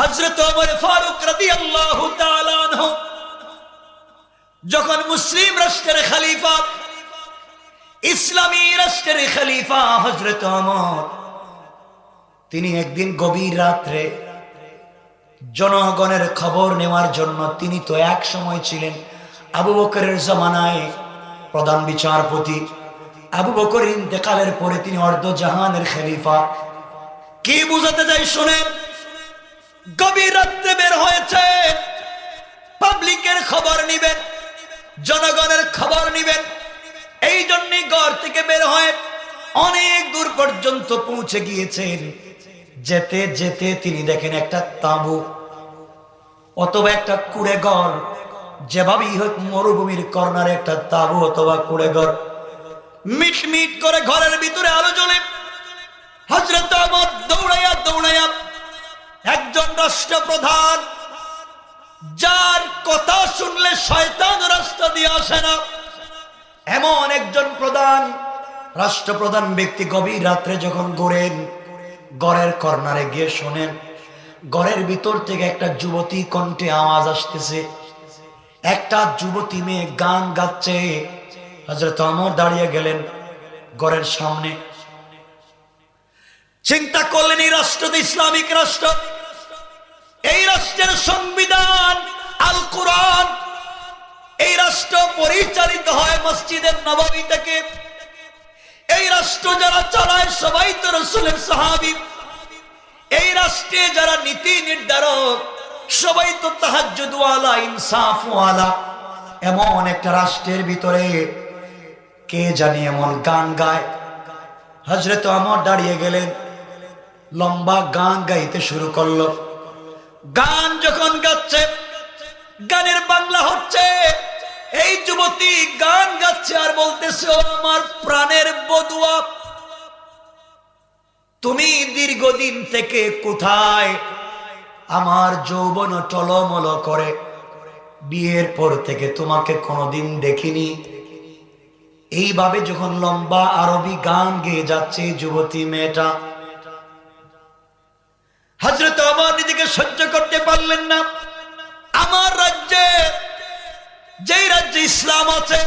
হযরত ওমর ফারুক রাদিয়াল্লাহু তাআলা আনহু যখন মুসলিম রাষ্ট্রের খলিফা, ইসলামী রাষ্ট্রের খলিফা হযরত ওমর, তিনি একদিন গভীর রাত্রে জনগণের খবর নেওয়ার জন্য, তিনি তো এক সময় ছিলেন আবু বকরের জামানায় প্রধান বিচারপতি, আবু বকর ইন্তেকালের পরে তিনি অর্ধজাহানের খলিফা। কি বুঝাতে চাই শুনেন, গভীর রাত্রে বের হয়েছে, পাবলিকের খবর নিবেন, জনগণের খবর নিবেন। এই জন্যই ঘর থেকে বের হয়ে অনেক দূর পর্যন্ত পৌঁছে গিয়েছেন। যেতে যেতে তিনি দেখেন একটা তাঁবু অথবা একটা কুড়ে ঘর, যেভাবেই হোক মরুভূমির কর্নারে একটা তাঁবু অথবা কুড়ে ঘর, মিট মিট করে ঘরের ভিতরে আলো জ্বলে। হযরত ওমর দৌড়াইয়া দৌড়াইয়া একজন রাষ্ট্রপ্রধান, যার কথা শুনলে শয়তান রাস্তা দিয়ে আসে না, এমন একজন প্রধান রাষ্ট্রপ্রধান ব্যক্তি গভীর রাত্রে যখন ঘোরেন, ঘরের কর্নারে গিয়ে শোনেন ঘরের ভিতর থেকে একটা যুবতী কণ্ঠে আওয়াজ আসতেছে, একটা যুবতী মেয়ে গান গাচ্ছে। হযরত ওমর দাঁড়িয়ে গেলেন ঘরের সামনে, চিন্তা করলেন এই রাষ্ট্র তো ইসলামিক রাষ্ট্র, এই রাষ্ট্রের সংবিধান আল কুরআন, এই রাষ্ট্র পরিচালিত হয় মসজিদের নববী থেকে, এই রাষ্ট্র যারা চালায় সবাই তো রাসূলের সাহাবী, এই রাষ্ট্রে যারা নীতি নির্ধারক সবাই তো তাহাজ্জুদ ওয়ালা, ইনসাফ ওয়ালা। এমন একটা রাষ্ট্রের ভিতরে কে জানি এমন গান গায়। হযরত ওমর দাঁড়িয়ে গেলেন, লম্বা গান গাইতে শুরু করলো। গান যখন গাচ্ছে, গানের বাংলা হচ্ছে, এই যুবতী গান গাচ্ছে আর বলতেছে, ও আমার প্রাণের বধূয়া, তুমি দীর্ঘদিন থেকে কোথায়? আমার যৌবন টলমল করে, বিয়ের পর থেকে তোমাকে কোনোদিন দেখিনি। এইভাবে যখন লম্বা আরবি গান গেয়ে যাচ্ছে যুবতী মেয়েটা, হযরত ওমর নিজেকে সহ্য করতে পারলেন না। আমার রাজ্যে, যেই রাজ্যে ইসলাম আছে,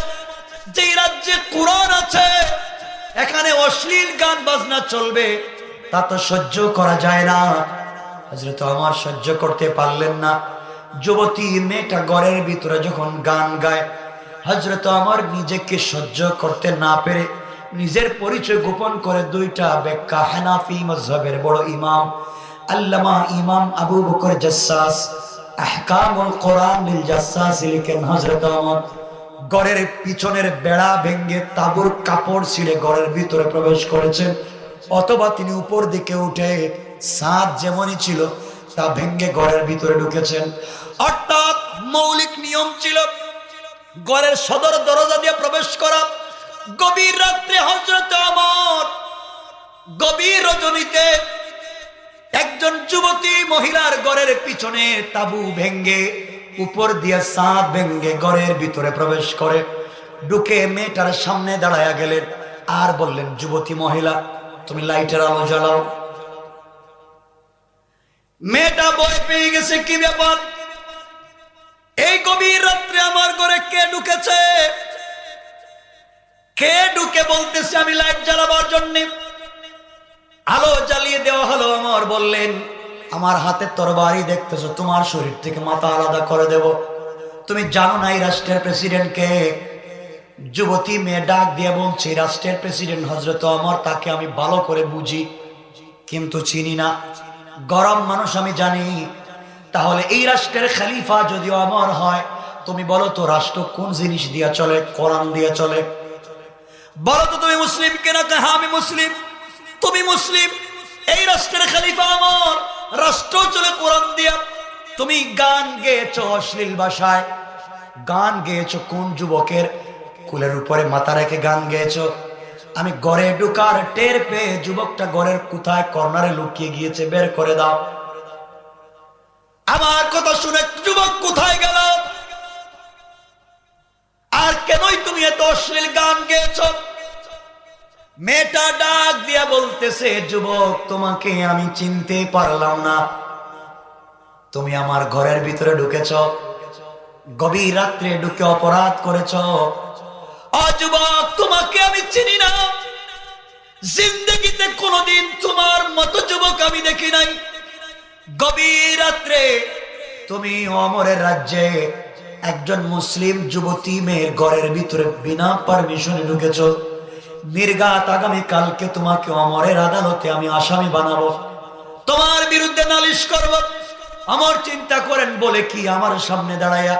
যেই রাজ্যে কুরআন আছে, এখানে অশ্লীল গান বাজনা চলবে, তা তো সহ্য করা যায় না। হযরত ওমর সহ্য করতে পারলেন না। যুবতী মেয়েটা ঘরের ভিতরে যখন গান গায়, হযরত ওমর নিজেকে সহ্য করতে না পেরে নিজের পরিচয় গোপন করে দুইটা ব্যাখ্যা হানাফি মাযহাবের বড় ইমাম আল্লামা ইমাম আবু বকর জাসসাস আহকামুল কোরআন লিল জাসসাস লিখেন, হযরত ওমর ঘরের পিছনের বেড়া ভেঙে তাঁবুর কাপড় ছিঁড়ে ঘরের ভিতরে প্রবেশ করেছেন, অথবা তিনি উপর দিকে উঠে ছাদ যেমনই ছিল তা ভেঙে ঘরের ভিতরে ঢুকেছেন। অর্থাৎ মৌলিক নিয়ম ছিল ঘরের সদর দরজা দিয়ে প্রবেশ করা। গভীর রাত্রে হযরত ওমর গভীর রজনীতে একজন যুবতী মহিলার ঘরের পিছনে তাঁবু ভেঙ্গে, উপর দিয়ে ছাদ ভেঙ্গে ঘরের ভিতরে প্রবেশ করে ঢুকে মেয়েটার সামনে দাঁড়ায়া গেলেন আর বললেন, যুবতী মহিলা, তুমি লাইটের আলো জ্বালাও। মেয়েটা ভয় পেয়ে গেছে, কি ব্যাপার? এই গভীর রাত্রে আমার ঘরে কে ঢুকেছে? কে ঢুকে বলতেছে আমি লাইট জ্বালাবার জন্য? আলো জ্বালিয়ে দেওয়া হলো। ওমর বললেন, আমার হাতে তরবারি দেখতেছো, তোমার শরীর থেকে মাথা আলাদা করে দেব। তুমি জানো না এই রাষ্ট্রের প্রেসিডেন্ট কে? যুবতী মেয়ে ডাক দিয়ে বলছে, রাষ্ট্রের প্রেসিডেন্ট হযরত ওমর, তাকে আমি ভালো করে বুঝি কিন্তু চিনি না। গরম মানুষ আমি জানি। তাহলে এই রাষ্ট্রের খলিফা যদি ওমর হয়, তুমি বলো তো রাষ্ট্র কোন জিনিস দিয়ে চলে? কোরআন দিয়ে চলে। বলো তো তুমি মুসলিম কিনা? হ্যাঁ আমি মুসলিম। তুমি মুসলিম, এই রাষ্ট্রের খলিফা ওমর, রাষ্ট্র চলে কোরআন দিয়া। তুমি গান গেয়েছো অশ্লীল ভাষায়, গান গেয়েছো কোন যুবকের কুলের উপরে মাথা রেখে গান গেয়েছো? আমি ঘরে ঢুকার টের পেয়ে যুবকটা ঘরের কোথায় কর্নারে লুকিয়ে গিয়েছে, বের করে দাও। আমার কথা শুনে যুবক কোথায় গেল? আর কেনই তুমি এত অশ্লীল গান গেয়েছো? মেয়েটা ডাক দিয়া বলতেছে, যুবক তোমাকে আমি চিনতে পারলাম না। তুমি আমার ঘরের ভিতরে ঢুকেছ, গভীর রাত্রে ঢুকে অপরাধ করেছ। যুবক, তোমাকে আমি চিনি না, জিন্দগিতে কোনোদিন তোমার মতো যুবক আমি দেখি নাই। গভীর রাত্রে তুমি অমরের রাজ্যে একজন মুসলিম যুবতী মেয়ের ঘরের ভিতরে বিনা পারমিশনে ঢুকেছ। নির্ঘাত আগামী কালকে তোমাকে অমরের আদালতে আমি আসামি বানাবো, তোমার বিরুদ্ধে নালিশ করব। আমার চিন্তা করেন বলে কি আমার সামনে দাঁড়াইয়া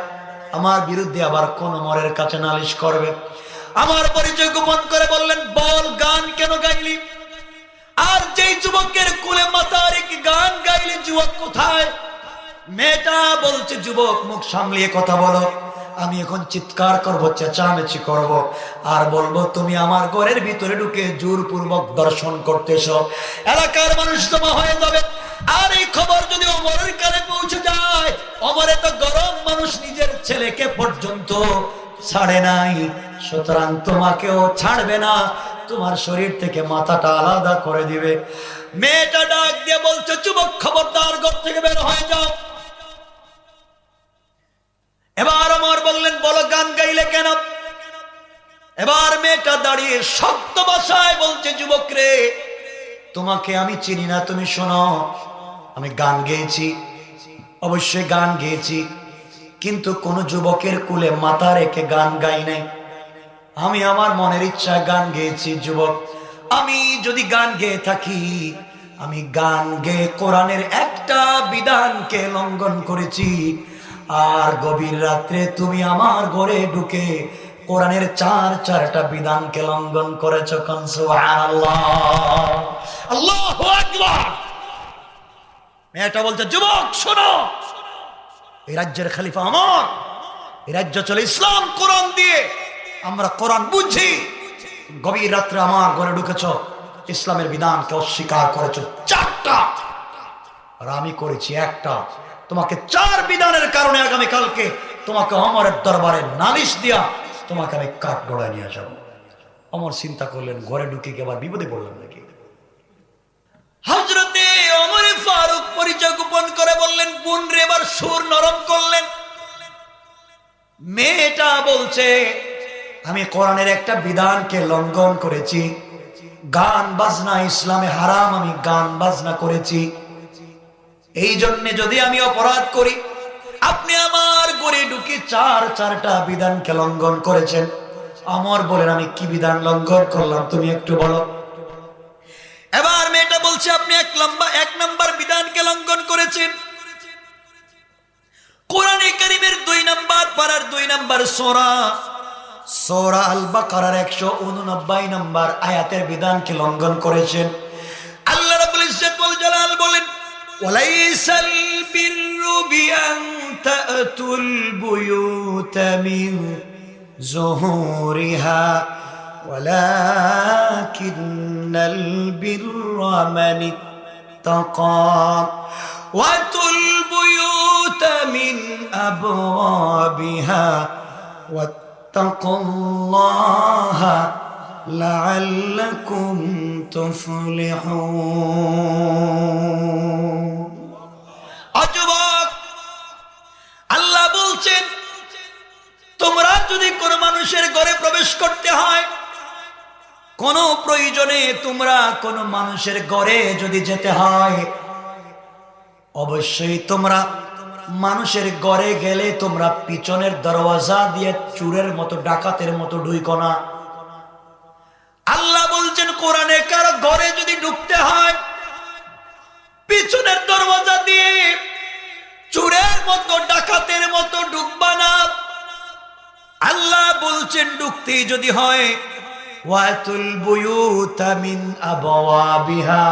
আমার বিরুদ্ধে আবার কোন অমরের কাছে নালিশ করবে? আমার পরিচয় গোপন করে বললেন, বল গান কেন গাইলি? আর যেই যুবকের কুলে মাথা রেখে গান গাইলি, যুবক কোথায়? মেয়েটা বলছে, যুবক মুখ সামলিয়ে কথা বলো। আমি এখন চিৎকার করব, চেঁচামেচি করব, আর বলবো তুমি আমার ঘরের ভিতরে ঢুকে জোরপূর্বক দর্শন করতেছ। এলাকার মানুষ জমা হয়ে যাবে। আর এই খবর যদি অমরের কানে পৌঁছে যায়, অমরে তো গরম মানুষ, নিজের ছেলেকে পর্যন্ত ছাড়ে নাই, সুতরাং তোমাকেও ছাড়বে না, তোমার শরীর থেকে মাথাটা আলাদা করে দিবে। মেয়েটা ডাক দিয়ে বলছে, যুবক খবরদার, ঘর থেকে বের হয়ে যাও। এবার অমর বললেন, বলো গান গাইলে কেন? এবার মেয়েটা দাঁড়িয়ে শক্ত ভাষায় বলছে, যুবক রে, তোমাকে আমি চিনি না, তুমি শোনো, আমি গান গেয়েছি, অবশ্যই গান গেয়েছি, কিন্তু কোন যুবকের কুলে মাথা রেখে গান গাই নাই। আমি আমার মনের ইচ্ছা গান গেয়েছি। যুবক, আমি যদি গান গেয়ে থাকি, আমি গান গেয়ে কোরআনের একটা বিধানকে লঙ্ঘন করেছি। আর গভীর রাত্রে তুমি আমার ঘরে ঢুকে কোরআনের চারটা বিধানকে লঙ্ঘন করেছো। সুবহানাল্লাহ, আল্লাহু আকবার। মেয়েটা বলছে, যুবক শোনো, এই রাজ্যের খলিফা আমার, এই রাজ্য চলে ইসলাম কোরআন দিয়ে, আমরা কোরআন বুঝি। গভীর রাত্রে আমার ঘরে ঢুকেছ, ইসলামের বিধানকে অস্বীকার করেছো চারটা, আর আমি করেছি একটা। তোমাকে চার বিধানের কারণে আগামীকালকে তোমাকে অমরের দরবারে নালিশ দিয়া তোমাকে আমি কাঠ গড়ায় নিয়ে যাবো। অমর চিন্তা করলেন, ঘরে ঢুকে কি আবার বিপদে পড়লাম নাকি? হযরতে ওমর ফারুক পরিচয় গোপন করে বললেন, বোন রে, এবার সুর নরম করলেন। মেয়েটা বলছে, আমি কোরআনের একটা বিধানকে লঙ্ঘন করেছি, গান বাজনা ইসলামে হারাম, আমি গান বাজনা করেছি। এই জন্য যদি আমি অপরাধ করি, আপনি আমার ঘরে ঢুকে চারটা বিধানকে লঙ্ঘন করেছেন। ওমর বলেন, আমি কি বিধান লঙ্ঘন করলাম তুমি একটু বলো। এবার মেয়েটা বলছে, আপনি এক নম্বর বিধানকে লঙ্ঘন করেছেন। কোরআনে কারীমের 2 নম্বর পারার 2 নম্বর সূরা আল বাকারার 189 নম্বর আয়াতের বিধানকে লঙ্ঘন করেছেন। আল্লাহ রাব্বুল ইজ্জত ওয়াল জালাল বলেন, ওয়ালাইসাল বিররু বিআন তা'তুল বুয়ুতা মিন যুহুরিহা ওয়ালাকিন্নাল বিররা মান ইত্তাকা ওয়াতুল বুয়ুতা মিন আবওয়াবিহা ওয়াত্তাকুল্লাহা লাআল্লাকুম তুফলিহুন। যুবক, আল্লাহ বলছেন, তোমরা যদি কোন মানুষের ঘরে প্রবেশ করতে হয়, কোন প্রয়োজনে তোমরা কোন মানুষের ঘরে যদি যেতে হয়, অবশ্যই তোমরা মানুষের ঘরে গেলে তোমরা পিছনের দরওয়াজা দিয়ে চোরের মতো, ডাকাতের মতো ঢুকো না। আল্লাহ বলছেন, কোরআনে কারো ঘরে যদি ঢুকতে হয়, পিছনের দরওয়াজা দিয়ে চোরের মতো, ডাকাতের মতো ঢুকবা না। আল্লাহ বলছেন, ঢুকতেই যদি হয়, ওয়াতুল বুয়ুতা মিন আবওয়াবিহা,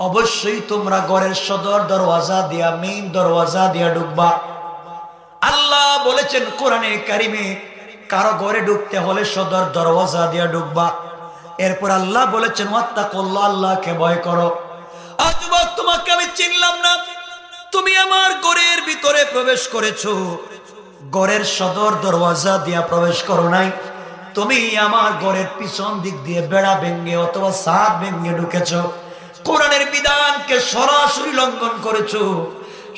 অবশ্যই তোমরা ঘরের সদর দরওয়াজা দিয়া, মেইন দরওয়াজা দিয়া ঢুকবা। আল্লাহ বলেছেন কোরআনে কারিমে, কারো ঘরে ঢুকতে হলে সদর দরওয়াজা দিয়া ঢুকবা। এরপর আল্লাহ বলেছেন, ওয়াত্তাকুল্লাহ, আল্লাহকে ভয় করো। যুবক, তোমাকে আমি চিনলাম না, তুমি আমার ঘরের ভিতরে প্রবেশ করেছো, ঘরের সদর দরওয়াজা দিয়া প্রবেশ করো নাই, তুমি আমার ঘরের পিছন দিক দিয়ে বেড়া ভেঙ্গে অথবা ছাদ ভেঙ্গে ঢুকেছো, কোরআনের বিধানকে সরাসরি লঙ্ঘন করেছো।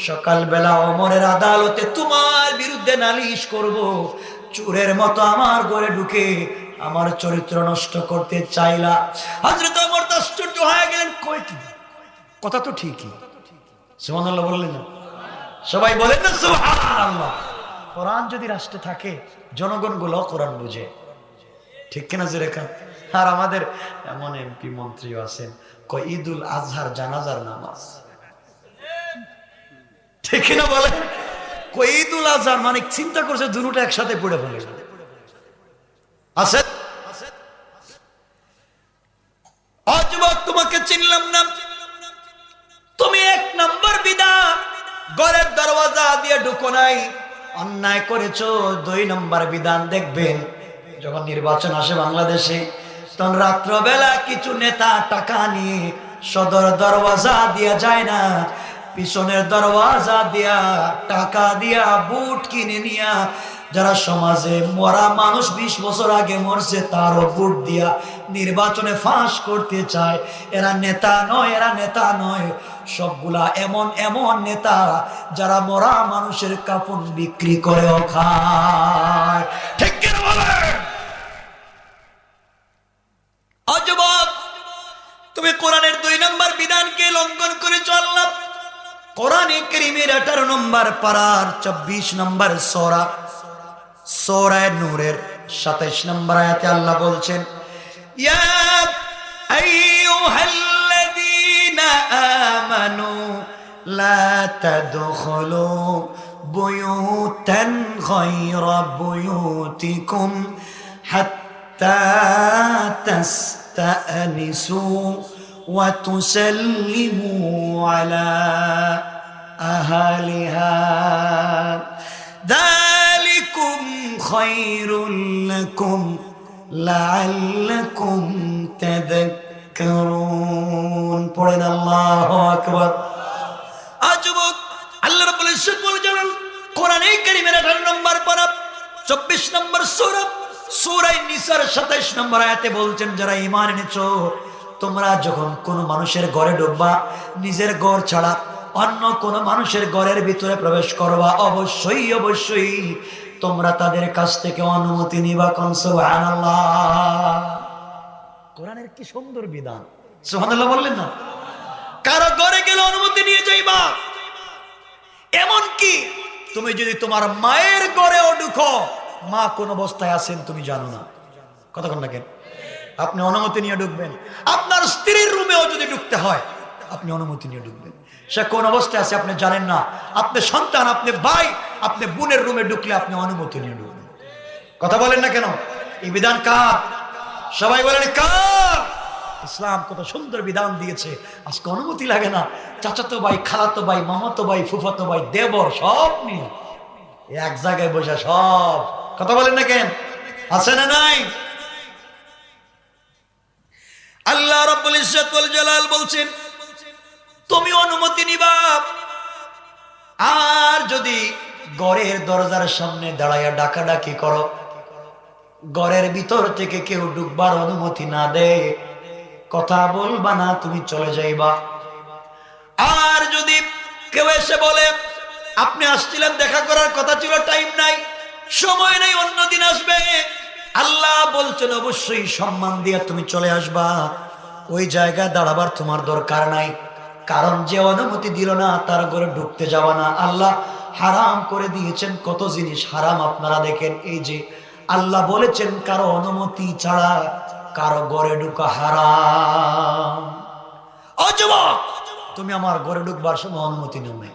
সকালবেলা ওমরের আদালতে তোমার বিরুদ্ধে নালিশ করব, চোরের মতো আমার ঘরে ঢুকে আমার চরিত্র নষ্ট করতে চাইলা। হযরত ওমর আশ্চর্য হয়ে গেলেন, কয় কি? কথা তো ঠিকই। সুবহানাল্লাহ বললেন না? সবাই বলেন না সুবহানাল্লাহ। কোরআন যদি রাষ্ট্রে থাকে, জনগণ গুলো কোরআন বুঝে, ঠিক কিনা যেরেখা? আর আমাদের এমন এমপি মন্ত্রীও আছেন, কয় ঈদুল আজহার জানাজার নামাজ, ঠিক কিনা বলেন? কয় ঈদুল আজহার মানে চিন্তা করছে দুটোটা একসাথে পড়ে ফেলে আছে। যুবক, তোমাকে চিনলাম না, তুমি 1 নম্বর বিদআত, ঘরের দরওয়াজা দিয়ে ঢুকো নাই, অন্যায় করেছো। 2 নম্বর বিধান, দেখবেন যখন নির্বাচন আসে বাংলাদেশে, তখন রাত্রবেলা কিছু নেতা টাকা নিয়ে সদর দরওয়াজা দিয়া যায় না, পিছনের দরওয়াজা দিয়া টাকা দিয়া বুট কিনে নিয়া, যারা সমাজে মরা মানুষ 20 বছর আগে মরছে তারও বুট দিয়া নির্বাচনে ফাঁস করতে চায়। এরা নেতা নয়, এরা নেতা নয়, সবগুলা এমন এমন নেতা যারা মরা মানুষের কাফন বিক্রি করেও খায়, ঠিক কিনা বলেন? যুবক, তুমি কোরআনের 2 নম্বর বিধানকে লঙ্ঘন করে চললা। কোরআনে কারীমের 18 নম্বর পারার 24 নম্বর সূরা নূরের 27 নম্বর আয়াতে আল্লাহ বলছেন, ইয়া আইয়ুহাল্লাযীনা আমানু লা তাদখুলু বুয়ুতান গায়রা বুয়ুতিকুম হাত্তা তাস্তানিসু ওয়া তুসাল্লিমু আলা আহলিহা যালিকুম খায়রুল লাকুম লাআল্লাকুম তাযাক্কারুন। পড়েন আল্লাহু আকবার। যুবক, আল্লাহ রাব্বুল ইজ্জত বলেছেন কোরআনে কারীমের 18 নম্বর পারা 24 নম্বর সূরা নিসার 27 নম্বর আয়াতে বলছেন, যারা ঈমান এনেছো, তোমরা যখন কোন মানুষের ঘরে ঢুকবা, নিজের ঘর ছাড়া অন্য কোন মানুষের ঘরের ভিতরে প্রবেশ করবা, অবশ্যই অবশ্যই তোমরা তাদের কাছ থেকে অনুমতি নিবা। কোন সুবহানাল্লাহ। কোরআনের কি সুন্দর বিধান, সুবহানাল্লাহ বললেন না? কারো ঘরে গেলে অনুমতি নিয়ে যাইবা। এমন কি তুমি যদি তোমার মায়ের ঘরেও ঢুকো, মা কোন অবস্থায় আছেন তুমি জানো না, কথা কোন না কেন, আপনি অনুমতি নিয়ে ঢুকবেন। আপনার স্ত্রীর রুমেও যদি ঢুকতে হয়, আপনি অনুমতি নিয়ে ঢুকবেন। সে কোন অবস্থায় আছে আপনি জানেন না, আপনি সন্তান, আপনি ভাই, আপনি বোনের রুমে ঢুকলে আপনি অনুমতি নিয়ে ঢুকবেন। কথা বলেন না কেন? এই বিধান কার? সবাই বলেন কার? ইসলাম কত সুন্দর বিধান দিয়েছে, আজকে অনুমতি লাগে না। চাচাতো ভাই, খালাতো ভাই, মামাতো ভাই, ফুফাতো ভাই, দেবর সব নিয়ে এক জায়গায় বসে সব, কথা বলেন না কেন? আছে না নাই? আল্লাহ রাব্বুল ইজ্জত ওয়াল জালাল বলছেন, তুমি অনুমতি নিবা। আর যদি ঘরের দরজার সামনে দাঁড়াইয়া ডাকাডাকি করো, ঘরের ভিতর থেকে কেউ ঢুকবার অনুমতি না দেয়, কথা বলবা না, তুমি চলে যাইবা। আর যদি কেউ এসে বলে আপনি আসছিলেন, দেখা করার কথা ছিল, টাইম নাই, সময় নেই, অন্যদিন আসবে, আল্লাহ বলছেন অবশ্যই সম্মান দিয়ে তুমি চলে আসবা। ওই জায়গায় দাঁড়াবার তোমার দরকার নাই, কারণ যে অনুমতি দিল না তার ঘরে ঢুকতে যাওয়া না। আল্লাহ হারাম করে দিয়েছেন কত জিনিস, হারাম আপনারা দেখেন। এই যে আল্লাহ বলেছেন কারো অনুমতি ছাড়া কারো ঘরে ঢুকা হারাম। ও যুবক, তুমি আমার ঘরে ঢুকবার সময় অনুমতি নেও নাই,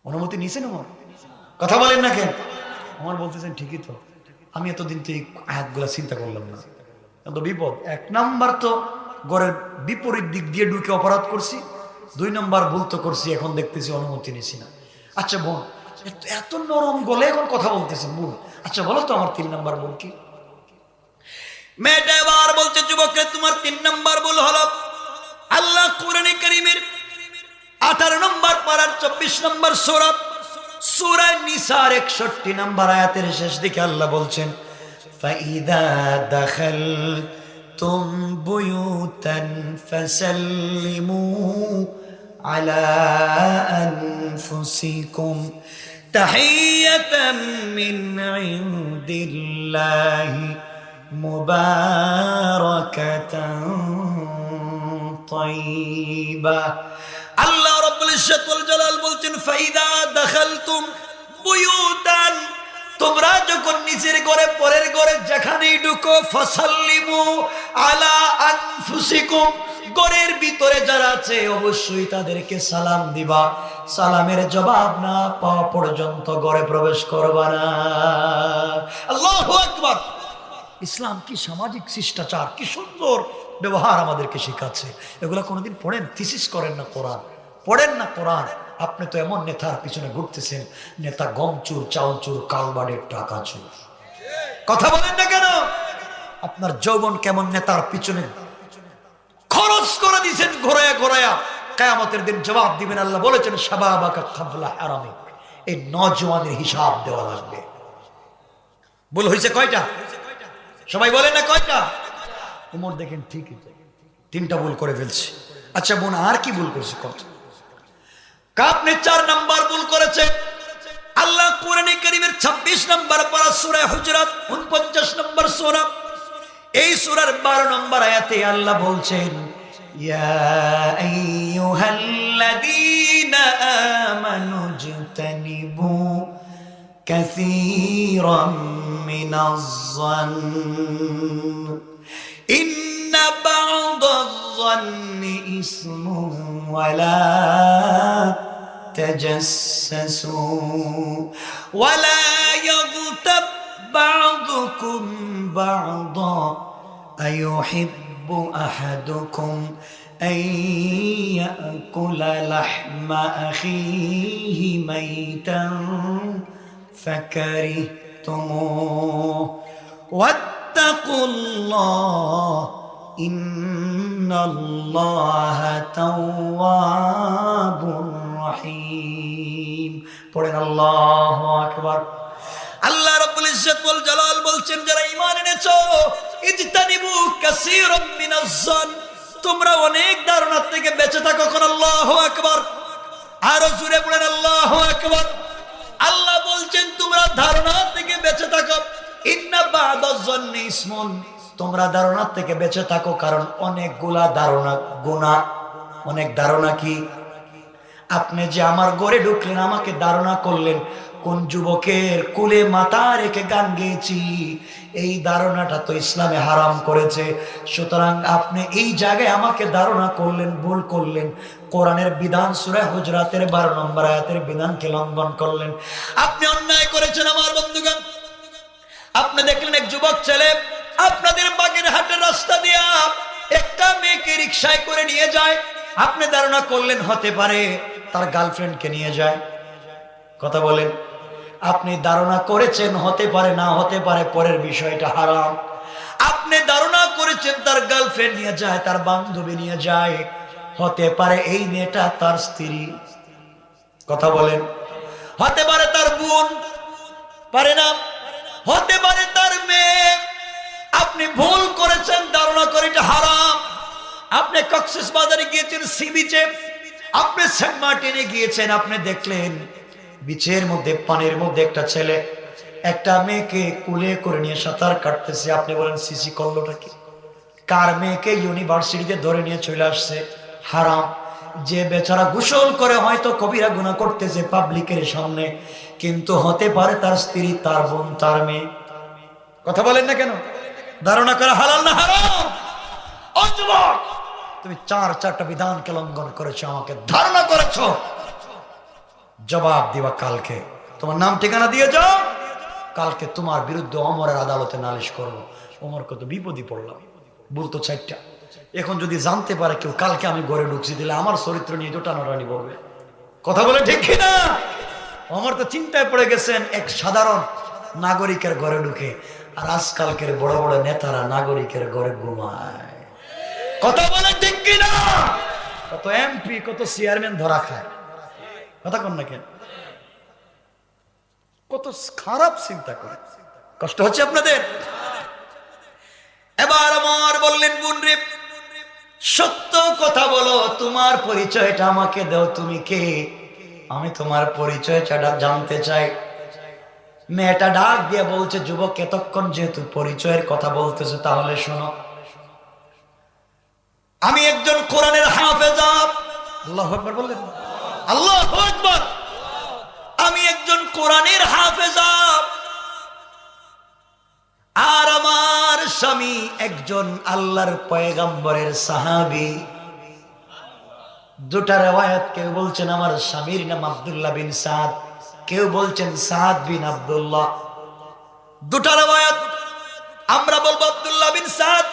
অনুমতি নিয়েছেন আমার, কথা বলেন না কেন? আমার বলতেছেন ঠিকই তো, আমি এতদিন তো এই আয়াতগুলা চিন্তা করলাম না, এত বিপদ। 1 নাম্বার তো ঘরের বিপরীত দিক দিয়ে ঢুকে অপরাধ করছি, 2 নাম্বার ভুল তো করছি, এখন দেখতেছি অনুমতি নিছি না। আচ্ছা বোন, এত নরম গলে এখন কথা বলতেছেন বোন, আচ্ছা বলো তো আমার 3 নাম্বার ভুল কি? মেয়েটা এবার বলছে, যুবককে তোমার 3 নাম্বার ভুল হলো, আল্লাহ কোরআনে কারীমের 18 নম্বর পারার 24 নম্বর সূরা নিসার 61 নম্বর আয়াতের শেষ দিকে আল্লাহ বলছেন, ফাইদা দাখালতুম বুয়ুতান ফাসাল্লিমু على أنفسكم تحية من عند الله مباركة طيبة আল্লাহ রাব্বুল ইজ্জত ওয়াল জালাল বলছেন ফাইদা দাখালতুম বুয়ুতান তোমরা যখন নিজের ঘরে পরের ঘরে যেখানেই ঢুকো ফাসাল্লিমু আলা আনফুসিকুম ঘরের ভিতরে যারা আছে অবশ্যই তাদেরকে সালাম দিবা সালামের জবাব না পাওয়া পর্যন্ত ঘরে প্রবেশ করবা না আল্লাহু আকবার ইসলাম কি সামাজিক শিষ্টাচার কি সুন্দর ব্যবহার আমাদেরকে শেখাচ্ছে এগুলো কোনোদিন পড়েন থিসিস করেন না কোরআন পড়েন না কোরআন আপনি তো এমন নেতার পিছনে ঘুরতেছেন নেতা গম চুর চাউল চুর কালবাড়ির টাকা চুর কথা বলেন না কেন আপনার যৌবন কেমন নেতার পিছনে খরচ করে দিয়েছেন ঘোরায়া ঘোরায়া কিয়ামতের দিন জবাব দিবেন আল্লাহ বলেছেন শাবাবাকা কাবলা হারামিক এই নওজওয়ানের হিসাব দেওয়া লাগবে ভুল হয়েছে কয়টা সবাই বলেন না কয়টা উমর দেখেন ঠিকই তিনটা ভুল করে ফেলছে আচ্ছা বোন আর কি ভুল করছে কত আপনি 4 নাম্বার ভুল করেছে আল্লাহ কোরআনে কারীমের 26 নাম্বার পারা সূরা হুজরাত 49 নাম্বার সূরা এই সূরার 12 নাম্বার আয়াতে আল্লাহ বলছেন ইয়া আইয়ুহাল্লাযীনা আমানু জতানিবু কাসীরাম মিনাজ-যন্ন ইন্না বা'দায-যন্নি ইসমুন ওয়ালা تجسسوا ولا يغتب بعضكم بعضا أيحب أحدكم أن يأكل لحم أخيه ميتا فكرهتموه واتقوا الله إن الله تواب رحيم পড়েন আল্লাহু আকবার আল্লাহ রাব্বুল ইজ্জত ওয়াল জালাল বলছেন যারা ঈমান এনেছো ইজতানিবু কাসীরাম মিনাজ-যন তোমরা অনেক ধারণা থেকে বেঁচে থাকো কোন আল্লাহু আকবার আর জোরে পড়েন আল্লাহু আকবার আল্লাহ বলছেন তোমরা ধারণা থেকে বেঁচে থাকো ইন্না বা'দায-যন্নি ইসমুন তোমরা ধারণা থেকে বেঁচে থাকো কারণ অনেকগুলা ধারণা গুনাহ অনেক ধারণা কি আপনি যে আমার ঘরে ঢুকলেন আমাকে ধারণা করলেন কোন যুবকের কোলে মাথা রেখে গান গেয়েছি এই ধারণাটা তো ইসলামে হারাম করেছে সুতরাং আপনি এই জায়গায় আমাকে ধারণা করলেন ভুল করলেন কোরআনের বিধান সূরা হুজরাতের 12 নম্বর আয়াতের বিধানকে লঙ্ঘন করলেন আপনি অন্যায় করেছেন আমার বন্ধুগণ আপনি দেখলেন এক যুবক ছেলে আপনাদের বাগেরহাটের রাস্তা দিয়া একটা মেয়েকে রিকশায় করে নিয়ে যায় আপনি ধারণা করলেন হতে পারে তার গার্লফ্রেন্ডকে নিয়ে যায় কথা বলেন আপনি ধারণা করেছেন হতে পারে না হতে পারে পরের বিষয়টা হারাম আপনি ধারণা করেছেন তার গার্লফ্রেন্ড নিয়ে যায় তার বান্ধবী নিয়ে যায় হতে পারে এই মেয়েটা তার স্ত্রী কথা বলেন হতে পারে তার বোন পারে না হতে পারে তার মেয়ে আপনি ভুল করেছেন ধারণা করে এটা হারাম আপনি কক্সবাজারে গিয়েছেন সি বিচে আপনি সেন্ট মার্টিনে গিয়েছেন আপনি দেখলেন বিচের মধ্যে পানির মধ্যে একটা ছেলে একটা মেয়েকে কুলে করে নিয়ে সাঁতার কাটতেছে আপনি বলেন সিসি করলোটা কি কার মেয়েকে ইউনিভার্সিটিতে ধরে নিয়ে চলে আসছে হারাম যে বেচারা গোসল করে হয়তো কবিরা গুনাহ করতেছে পাবলিকের সামনে কিন্তু হতে পারে তার স্ত্রী তার বোন তার মেয়ে কথা বলেন না কেন ধারণা করা হালাল না হারাম ও যুবক তুমি 4টা বিধানকে লঙ্ঘন করেছো আমাকে ধারণা করেছো জবাব দিবা কালকে তোমার নাম ঠিকানা দিয়ে যাও কালকে তোমার বিরুদ্ধে ওমরের আদালতে নালিশ করব ওমর কত বিপদে পড়লাম বলতো 4টা এখন যদি জানতে পারে কেউ কালকে আমি ঘরে ঢুকছি দিলে আমার চরিত্র নিয়ে তো টানাটানি করবে কথা বলে ঠিক কিনা ওমর তো চিন্তায় পড়ে গেছেন এক সাধারণ নাগরিকের ঘরে ঢুকে আর আজকালকের বড় বড় নেতারা নাগরিকের ঘরে ঘুমায় কথা বলে ঠিক কিনা কত এমপি কত চেয়ারম্যান ধরা খায় কথা কন না কেন কত খারাপ চিন্তা করে কষ্ট হচ্ছে আপনাদের এবার আমার বললেন বোন রে সত্য কথা বলো, তোমার পরিচয়টা আমাকে দাও, তুমি কে? আমি তোমার পরিচয়টা জানতে চাই। মেয়েটা ডাক দিয়ে বলছে, যুবক এতক্ষণ যেহেতু পরিচয়ের কথা বলতেছে, তাহলে শোনো, আমি একজন কোরআনের হাফেজা। আল্লাহু আকবার বললেন, আল্লাহু আকবার। আমি একজন কোরআনের হাফেজা, আর আমার স্বামী একজন আল্লাহর পয়গম্বরের সাহাবী। দুটা রিওয়ায়াত, কেউ বলছেন আমার স্বামীর নাম আব্দুল্লাহ বিন সাদ, কেউ বলছেন সাদ বিন আব্দুল্লাহ। দুটা রিওয়ায়াত, আমরা বলবো আব্দুল্লাহ বিন সাদ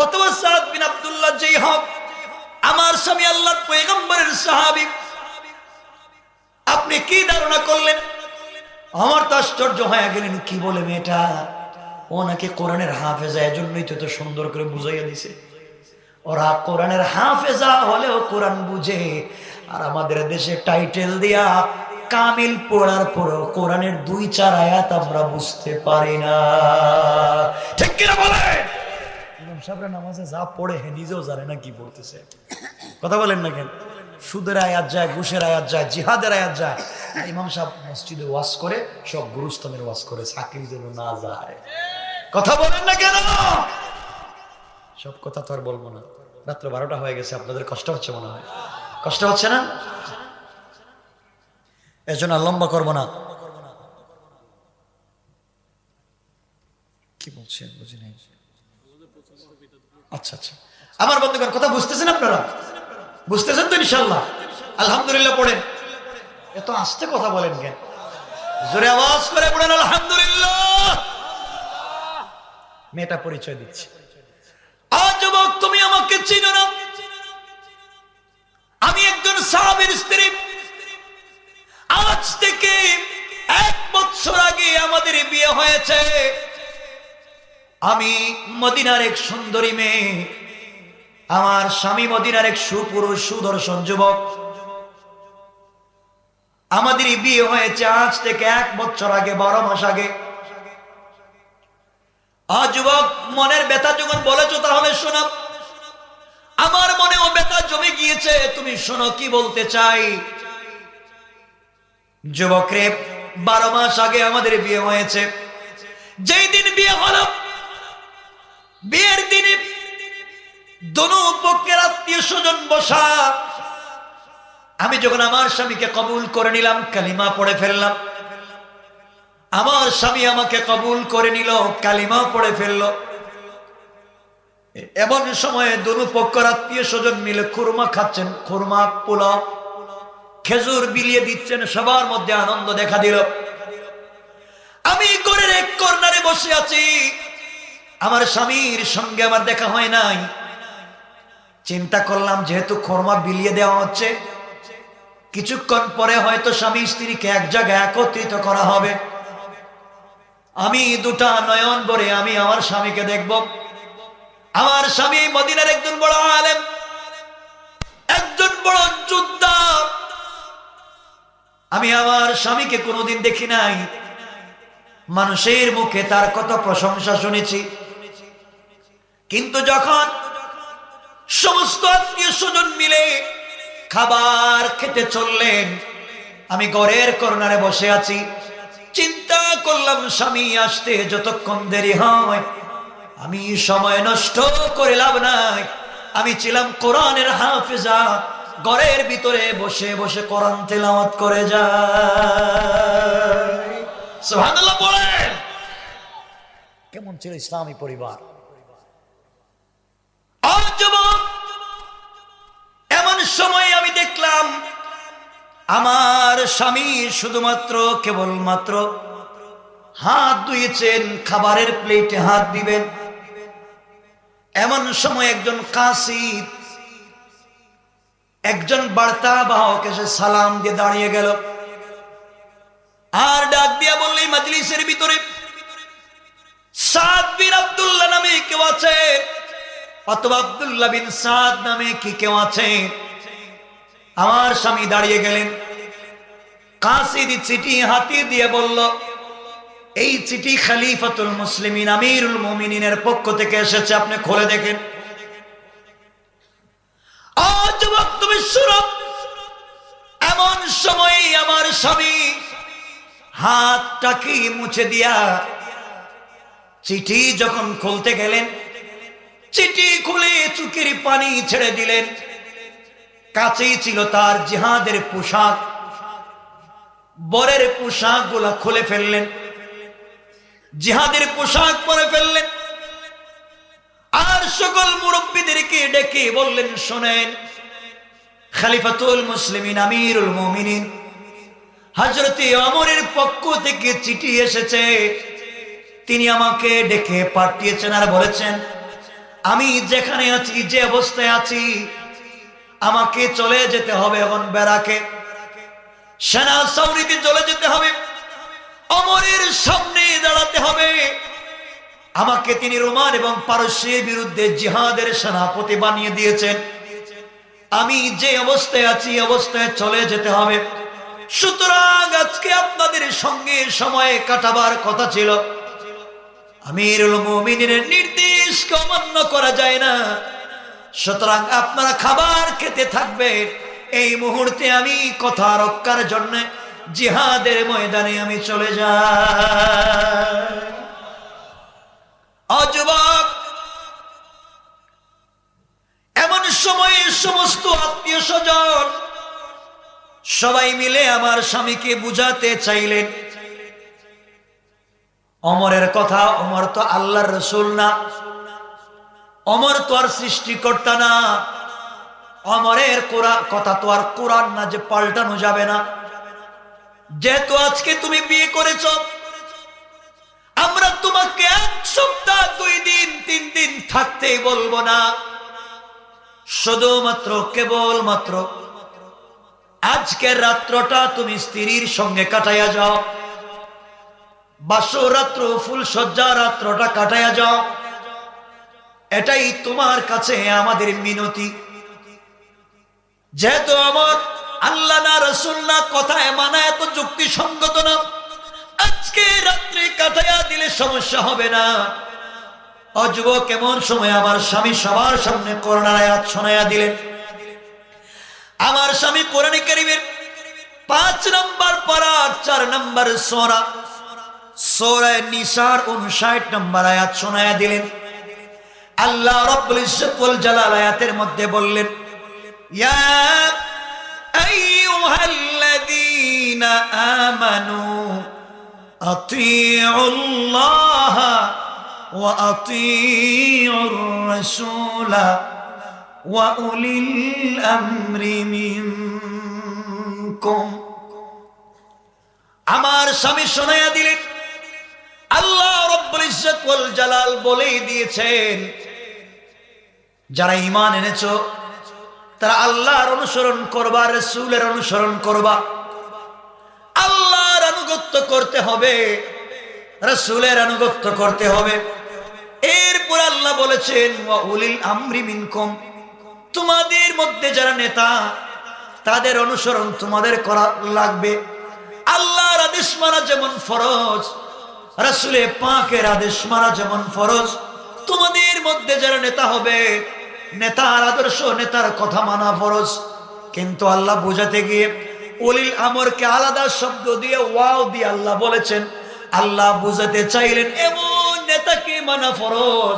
অথবা সাদ বিন আব্দুল্লাহ, যেই হোক, আমার স্বামী আল্লাহর পয়গম্বরের সাহাবী। আপনি কি ধারণা করলেন? আমার তো আশ্চর্য হয়ে গেলেন, কি বলে মেয়েটা? ও নাকি কোরআনের হাফেজা, এজন্যই তো সুন্দর করে বুঝাইয়া দিছে। ওরা কোরআনের হাফেজা হলেও কোরআন বুঝে, আর আমাদের দেশে টাইটেল দিয়া কামিল পড়ার পরও কোরআনের 2-4 আয়াত আমরা বুঝতে পারি না। ঠিক কিনা বলে? ইমাম সাহেবরা নামাজে যা পড়ে হে নিজেও জানে না কি পড়তেছে। কথা বলেন না কেন? সুদের আয়াত যায়, ঘুষের আয়াত যায়, জিহাদের আয়াত যায়। ইমাম সাহেব মসজিদে ওয়াজ করে, সব গুরুস্থানের ওয়াজ করে, চাকরি যেন না যায়। কথা বলেন না কেন? সব কথা তো আর বলবো না, রাত্র 12টা হয়ে গেছে, আপনাদের কষ্ট হচ্ছে মনে হয়। কষ্ট হচ্ছে না? এজন্য লম্বা করবো না। কি বলছেন বুঝি নাই। আচ্ছা আচ্ছা, আমার বন্ধুগণ, কথা বুঝতেছেন আপনারা? বুঝতেছেন তো ইনশাল্লাহ? আলহামদুলিল্লাহ পড়েন। এত আস্তে কথা বলেন কেন? জোরে আওয়াজ করে পড়েন আলহামদুলিল্লাহ। মেয়েটা পরিচয় দিচ্ছে, আজ যুবক তুমি আমাকে চিনো না, আমি একজন সাহাবীর স্ত্রী। আজ থেকে 1 বছর আগে আমাদের বিয়ে হয়েছে। আমি মদিনার এক সুন্দরী মেয়ে, আমার স্বামী মদিনার এক সুপুরুষ সুদর্শন যুবক। আমাদের বিয়ে হয়েছে আজ থেকে 1 বছর আগে, 12 মাস আগে। যুবক, মনের ব্যথা যখন বলেছো, তাহলে শোনো, আমার মনেও ব্যথা জমে গিয়েছে। তুমি শোনো কি বলতে চাই। যুবক রে, 12 মাস আগে আমাদের বিয়ে হয়েছে। যেই দিন বিয়ে হলো, বিয়ের দিনে দোনো পক্ষের আত্মীয় স্বজন বসা। আমি যখন আমার স্বামীকে কবুল করে নিলাম, কালিমা পড়ে ফেললাম। আমার স্বামী আমাকে কবুল করে নিল, কালিমা পড়ে ফেলল। এমন সময়ে দোনো পক্ষের আত্মীয় স্বজন মিলে খুরমা খাচ্ছেন, খুরমা, পোলাও, খেজুর বিলিয়ে দিচ্ছেন। সবার মধ্যে আনন্দ দেখা দিল। আমি ঘরের এক কর্নারে বসে আছি। আমার স্বামীর সঙ্গে আমার দেখা হয় নাই। চিন্তা করলাম, যেহেতু খুরমা বিলিয়ে দেওয়া হচ্ছে, কিছুক্ষণ পরে হয়তো স্বামী স্ত্রীকে এক জায়গায় একত্রিত করা হবে। আমি দুটা নয়ন ভরে আমি আমার স্বামীকে দেখব। আমার স্বামী মদিনার একজন বড় আলেম, একজন বড় যোদ্ধা। আমি আমার স্বামীকে কোনোদিন দেখি নাই। মানুষের মুখে তার কত প্রশংসা শুনেছি, কিন্তু যখন সমস্ত আত্মীয় স্বজন মিলে খাবার খেতে চললেন, আমি ঘরের কর্নারে বসে আছি। চিন্তা করলাম, স্বামী আসতে যতক্ষণ দেরি হয়, আমি সময় নষ্ট করে লাভ নাই। আমি ছিলাম কোরআনের হাফেজা, ঘরের ভিতরে বসে বসে কোরআন তেলাওয়াত করে যায়। সুবহানাল্লাহ বলেন। কেমন ছিল ইসলামী পরিবার? এমন সময় আমি দেখলাম আমার স্বামী শুধুমাত্র কেবলমাত্র হাত ধুয়েছেন, খাবারের প্লেটে হাত দিবেন। এমন সময় একজন কাসিদ, একজন বার্তা বাহক এসে সালাম দিয়ে দাঁড়িয়ে গেল, আর ডাক দিয়া বলল, এই মাজলিসের ভিতরে সাদ বিন আব্দুল্লাহ নামে কেউ আছে, অথবা আব্দুল্লাহ বিন সাদ নামে কি কেউ আছে? আমার স্বামী দাঁড়িয়ে গেলেন। কাসিদ চিঠি হাতে দিয়ে বলল, এই চিঠি খলিফাতুল মুসলিমিন আমিরুল মুমিনিনের পক্ষ থেকে এসেছে, আপনি খুলে দেখেন। শুনো, এমন সময় আমার স্বামী হাতটাকে মুছে দিয়া চিঠি যখন খুলতে গেলেন, চিঠি খুলে চোখের পানি ছেড়ে দিলেন। কাছেই ছিল তার জিহাদের পোশাক, বরের পোশাক গুলা খুলে ফেললেন, জিহাদের পোশাক পরে ফেললেন। আর সকল মুরব্বীদেরকে ডেকে বললেন, শোনেন, খলিফাতুল মুসলিমিন আমিরুল মুমিনিন হযরতে ওমরের পক্ষ থেকে চিঠি এসেছে। তিনি আমাকে ডেকে পাঠিয়েছেন আর বলেছেন, আমি যেখানে আছি, যে অবস্থায় আছি, আমাকে চলে যেতে হবে এখন বেরাকে, সেনা ছাউনিতে চলে যেতে হবে, ওমরের সামনে দাঁড়াতে হবে। আমাকে তিনি রোমান এবং পারস্যের বিরুদ্ধে জিহাদের সেনাপতি বানিয়ে দিয়েছেন। আমি যে অবস্থায় আছি, অবস্থায় চলে যেতে হবে। সুতরাং আজকে আপনাদের সঙ্গে সময় কাটাবার কথা ছিল, আমিরুল মুমিনিনের নির্দেশকে অমান্য করা যায় না। সুতরাং আপনারা খাবার খেতে থাকবেন। এই মুহূর্তে আমি কথা রক্ষার জন্য জিহাদের ময়দানে আমি চলে যাই। যুবক, এমন সময়ে সমস্ত আত্মীয় স্বজন সবাই মিলে আমার স্বামীকে বুঝাতে চাইলেন, ওমরের কথা, ওমর তো আল্লাহর রাসূল না, ওমর তো আর সৃষ্টিকর্তা না, ওমরের কথা তো আর কোরআন না যে পাল্টানো যাবে না। যেহেতু আজকে তুমি বিয়ে করেছ, আমরা তোমাকে 1 সপ্তাহ 2 দিন 3 দিন থাকতেই বলবো না, শুধুমাত্র কেবলমাত্র আজকের রাত্রটা তুমি স্ত্রীর সঙ্গে কাটাইয়া যাও, বাসর রাত্র, ফুল সজ্জা রাত্রটা কাটাইয়া যাও। এটাই তোমার কাছে আমাদের মিনতি। যেহেতু আমার আল্লাহ না, রাসূল না, কথায় মানা এত যুক্তিসঙ্গত না, আজকে রাত্রি কাটাইয়া দিলে সমস্যা হবে না। যুবক, কেমন সময় আমার স্বামী সবার সামনে কোরআনের আয়াত শোনাইয়া দিলেন। আমার স্বামী কোরআনে কারীমের 5 নম্বর পারা 4 নম্বর সূরা, সূরা নিসার 59 নম্বর আয়াত শোনাইয়া দিলেন। আল্লাহ রাব্বুল ইজ্জত ওয়াল জালাল আয়াতের মধ্যে বললেন, ইয়া আইয়ুহাল্লাযীনা আমানু আতিউল্লাহ ওয়া আতিউর রাসূলা ওয়া উলিল আমরি মিনকুম। আমার স্বামী শোনাইয়া দিলেন, আল্লাহ রাব্বুল ইজ্জত ওয়াল জালাল বলেই দিয়েছেন, যারা ঈমান এনেছো তারা আল্লাহর অনুসরণ করবা, রাসূলের অনুসরণ করবা। আল্লাহর আনুগত্য করতে হবে, রাসূলের আনুগত্য করতে হবে। এরপর আল্লাহ বলেছেন, ওয়া উলিল আমরি মিনকুম, তোমাদের মধ্যে যারা নেতা, তাদের অনুসরণ তোমাদের করা লাগবে। আল্লাহর আদেশ মানা যেমন ফরজ, রাসূলে পাকের আদেশ মানা যেমন ফরজ, তোমাদের মধ্যে যারা নেতা হবে, নেতার আদর্শ, নেতার কথা মানা ফরজ। কিন্তু আল্লাহ বোঝাতে গিয়ে উলিল আমরকে আলাদা শব্দ দিয়ে, ওয়াও দিয়ে আল্লাহ বলেছেন। আল্লাহ বোঝাতে চাইলেন, এমন নেতাকে মানা ফরজ,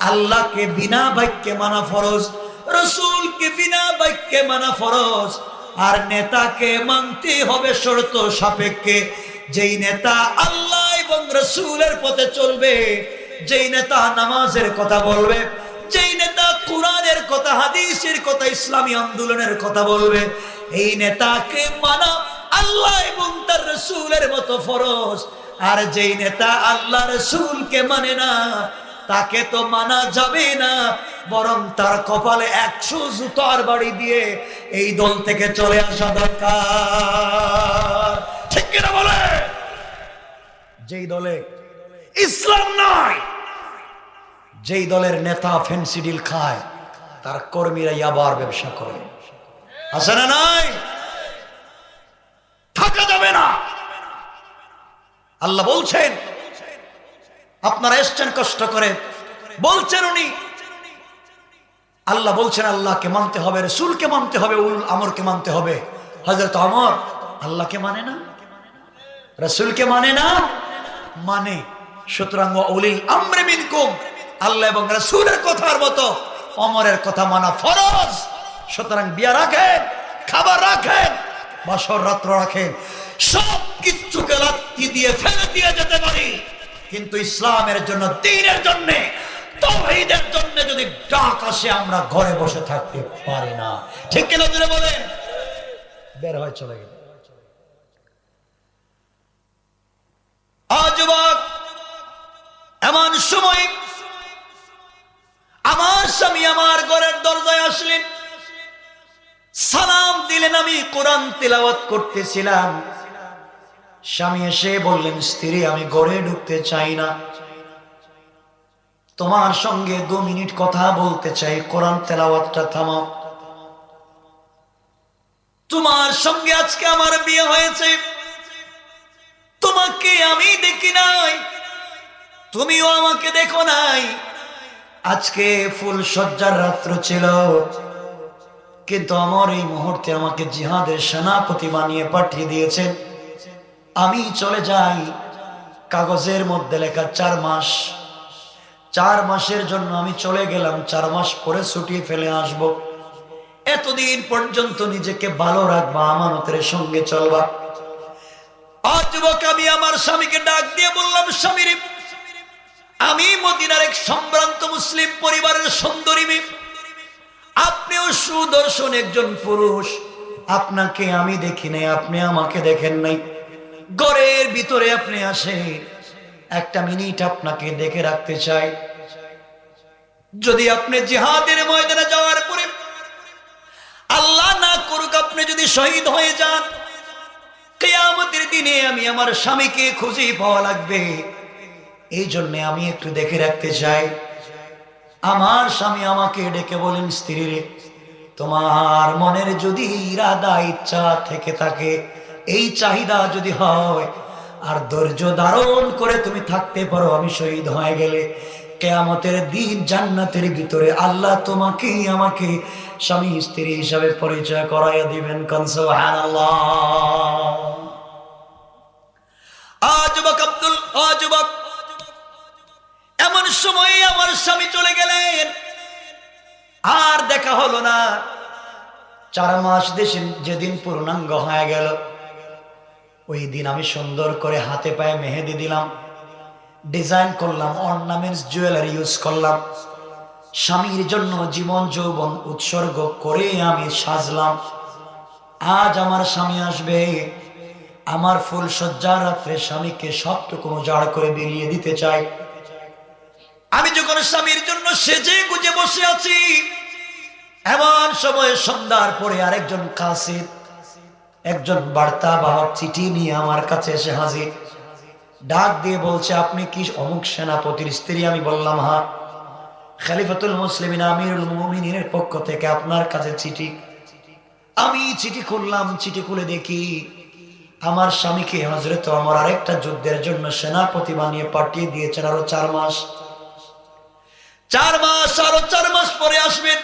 আল্লাহকে বিনা বাক্যে মানা ফরজ, রাসূলকে বিনা বাক্যে মানা ফরজ। আর নেতাকে মানতে হবে শর্ত সাপেক্ষে। যেই নেতা আল্লাহ এবং রাসূলের পথে চলবে, যেই নেতা নামাজের কথা বলবে, যেই নেতা কোরআনের কথা, হাদিসের কথা, ইসলামী আন্দোলনের কথা বলবে, এই নেতাকে মানা আল্লাহ এবং তার রাসূলের মতো ফরজ। আর যেই নেতা আল্লাহ রাসূলকে মানে না, তাকে তো মানা যাবে না, বরং তার কপালে 100 জুতার বাড়ি দিয়ে এই দল থেকে চলে আসা দরকার। ঠিক কিনা বলে? যেই দলে ইসলাম নাই, যেই দলের নেতা ফেন্সিডিল খায়, তার কর্মীরা ইয়াবার ব্যবসা করে, আছে না নাই? থাকা যাবে না। আল্লাহ বলছেন, আপনারা এসছেন কষ্ট করে, বলছেন উনি আল্লাহ বলছেন আল্লাহকে মানতে হবে, রাসূলকে মানতে হবে, উল আমরকে মানতে হবে। হযরত ওমর আল্লাহকে মানে না, রাসূলকে মানে না, মানে। সুতরাং উলিল আমরি মিনকুম, আল্লাহ এবং রাসূলের কথার মতো ওমরের কথা মানা ফরজ। সুতরাং বিয়া রাখেন, খাবার রাখেন, বাসর রাত্র রাখেন, সব কিছুকে লাথি দিয়ে ফেলে দিয়ে যেতে পারি, কিন্তু ইসলামের জন্য, দ্বীনের জন্য, তাওহীদের জন্য যদি ডাক আসে আমরা ঘরে বসে থাকতে পারি না। ঠিক কিনা জোরে বলেন? বের হয়ে চলে গেল। আজ এমন সময় আমার স্বামী আমার ঘরের দরজায় আসলেন, সালাম দিলেন। আমি কোরআন তিলাওয়াত করতেছিলাম। স্বামী এসে বললেন, স্ত্রী আমি ঘরে ঢুকতে চাই না, তোমার সঙ্গে 2 মিনিট কথা বলতে চাই, কোরআন তেলাওয়াতটা থামাও। তোমার সঙ্গে আজকে আমার বিয়ে হয়েছে, তোমাকে আমি দেখি নাই, তুমিও আমাকে দেখো নাই। আজকে ফুল সজ্জার রাত্র ছিল, কিন্তু আমার এই মুহূর্তে আমাকে জিহাদের সেনাপতি বানিয়ে পাঠিয়ে দিয়েছেন। আমি চলে যাই, কাগজের মধ্যে লেখা 4 মাস। 4 মাসের জন্য আমি চলে গেলাম, 4 মাস পরে ছুটি ফেলে আসব। এতদিন পর্যন্ত নিজেকে ভালো রাখবা, আমানতের সঙ্গে চলবা। আজ যুবক আমি আমার স্বামীকে ডাক দিয়ে বললাম, স্বামী রে, আমি মদিনার এক সম্ভ্রান্ত মুসলিম পরিবারের সুন্দরী মেয়ে, আপনিও সুদর্শন একজন পুরুষ, আপনাকে আমি দেখি নাই, আপনি আমাকে দেখেন নাই। ঘরের ভিতরে আপনি আসেন, 1 মিনিট আপনাকে দেখে রাখতে চাই। যদি আপনি জিহাদের ময়দানে যাওয়ার পরে আল্লাহ না করুক আপনি যদি শহীদ হয়ে যান, কিয়ামতের দিনে আমি আমার স্বামীকে খুঁজে পাওয়া লাগবে, এই জন্য আমি একটু দেখে রাখতে চাই। আমার স্বামী আমাকে ডেকে বলেন, স্ত্রী রে, তোমার মনের যদি ইরাদা ইচ্ছা থেকে থাকে, এই চাহিদা যদি হয়, আর ধৈর্য ধারণ করে তুমি থাকতে পারো, আমি শহীদ হয়ে গেলে কিয়ামতের দিন জান্নাতের ভিতরে আল্লাহ তোমাকে আমাকে স্বামী স্ত্রী হিসাবে পরিচয় করাইয়া দিবেন। কোন সুবহানাল্লাহ। যুবক আব্দুল, যুবক, এমন সময় আমার স্বামী চলে গেলেন, আর দেখা হলো না। 4 মাস দেশে যেদিন পূর্ণাঙ্গ হয়ে গেল, ওই দিন আমি সুন্দর করে হাতে পায়ে মেহেদি দিলাম, ডিজাইন করলাম, অর্নামেন্টস জুয়েলারি ইউজ করলাম, স্বামীর জন্য জীবন যৌবন উৎসর্গ করে আমি সাজলাম। আজ আমার স্বামী আসবে, আমার ফুল সজ্জার রাত্রে স্বামীকে সবটুকু উজাড় করে বিলিয়ে দিতে চাই। আমি যখন স্বামীর জন্য সেজে গুজে বসে আছি, এমন সময় সন্ধ্যার পরে আরেকজন কাসিদ, একজন বার্তা বাহক চিঠি নিয়ে আমার কাছে এসে হাজির। ডাক দিয়ে বলছে, আপনি কি অমুক সেনাপতির স্ত্রী? আমি বললাম হ্যাঁ। খলিফাতুল মুসলিমিন আমিরুল মুমিনিনের পক্ষ থেকে আপনার কাছে চিঠি। আমি চিঠি খুললাম, চিঠি খুলে দেখি আমার স্বামীকে হযরত ওমর আরেকটা যুদ্ধের জন্য সেনাপতি বানিয়ে পাঠিয়ে দিয়েছেন, আরো 4 মাস। 4 মাস, আরো 4 মাস পরে আসবেন।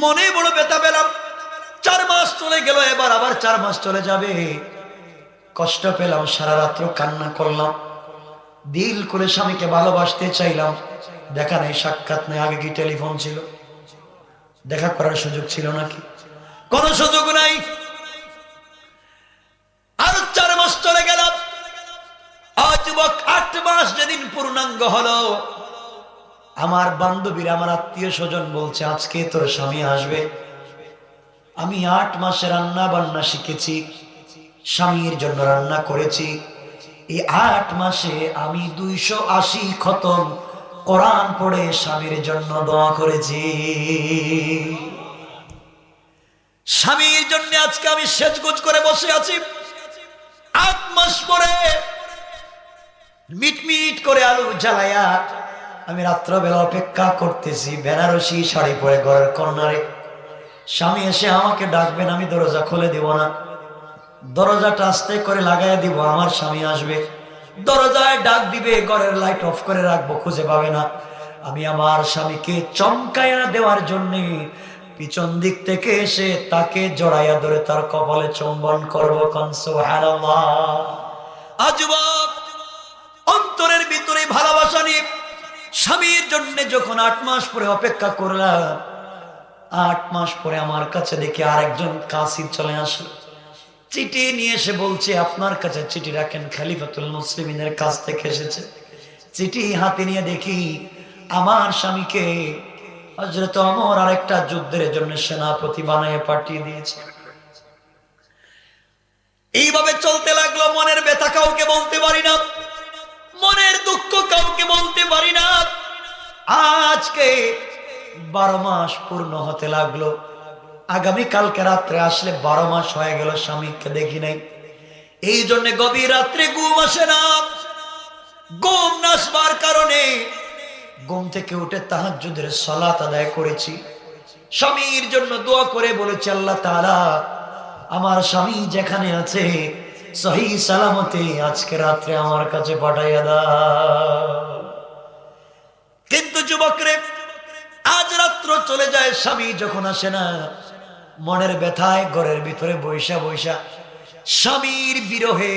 মনে বড় ব্যথা পেলাম। 4 মাস চলে গেল, এবার আবার 4 মাস চলে যাবে। কষ্ট পেলাম, সারা রাত্র কান্না করলাম, দিল করে স্বামীকে ভালোবাসতে চাইলাম। দেখা নেই, সাক্ষাৎ নেই। আগে কি টেলিফোন ছিল? দেখা করার সুযোগ ছিল নাকি? কোনো সুযোগ নাই। আরো 4 মাস চলে গেল। আজ 8 মাস যেদিন পূর্ণাঙ্গ হলো, আমার বান্ধবীরা, আমার আত্মীয় স্বজন বলছে, আজকে তোর স্বামী আসবে। আমি 8 মাসে রান্না বান্না শিখেছি, স্বামীর জন্য রান্না করেছি। এই 8 মাসে আমি 280 খতম কোরআন পড়ে স্বামীর জন্য দোয়া করেছি। স্বামীর জন্য আজকে আমি সেজগুজ করে বসে আছি। 8 মাস পরে মিটমিট করে আলু জ্বালায়া আমি রাত্রবেলা অপেক্ষা করতেছি, বেনারসি শাড়ি পরে ঘরের কর্নারে। স্বামী এসে আমাকে ডাকবেন, আমি দরজা খুলে দিব না, দরজাটা আস্তে করে লাগাই দিব। আমার স্বামী আসবে, দরজায় ডাক দিবে, ঘরের লাইট অফ করে রাখবো, খুঁজে পাবে না। আমি আমার স্বামীকে চমকায়া দেওয়ার জন্য পিছন দিক থেকে এসে তাকে জড়াইয়া ধরে তার কপালে চুম্বন করবো। সুবহানাল্লাহ। যুবক, অন্তরের ভিতরে ভালোবাসা নিয়ে স্বামীর জন্য যখন 8 মাস পরে অপেক্ষা করলাম, 8 মাস পরে আমার কাছে দেখি আরেকজন কাসির চলে আসলো, চিঠি নিয়ে এসে বলছে আপনার কাছে চিঠি রাখেন, খলিফাতুল মুসলিমিনের কাছ থেকে এসেছে। চিঠি হাতে নিয়ে দেখি আমার স্বামীকে হযরত ওমর আরেকটা যুদ্ধের জন্য সেনাপতি বানিয়ে পাঠিয়ে দিয়েছে। এইভাবে চলতে লাগলো। মনের ব্যথা কাউকে বলতে পারি না, মনের দুঃখ কাউকে বলতে পারি না। আজকে 12 মাস পূর্ণ হতে লাগলো। আগামী কালকে রাত্রে আসলে 12 মাস হয়ে গেল স্বামীকে দেখি নাই। এই জন্য গভীর রাত্রে ঘুম আসে না। ঘুম না আসবার কারণে ঘুম থেকে উঠে তাহাজ্জুদের সালাত আদায় করেছি। স্বামীর জন্য দোয়া করে বলেছি, আল্লাহ তাআলা আমার স্বামী যেখানে আছে সহি সালামতে আজকে রাত্রে আমার কাছে পাঠাইয়া দাও। কিন্তু যুবকরে, আজ রাত্র চলে যায়, স্বামী যখন আসে না, মনের ব্যথায় ঘরের ভিতরে বৈশা বৈশা স্বামীর বিরহে,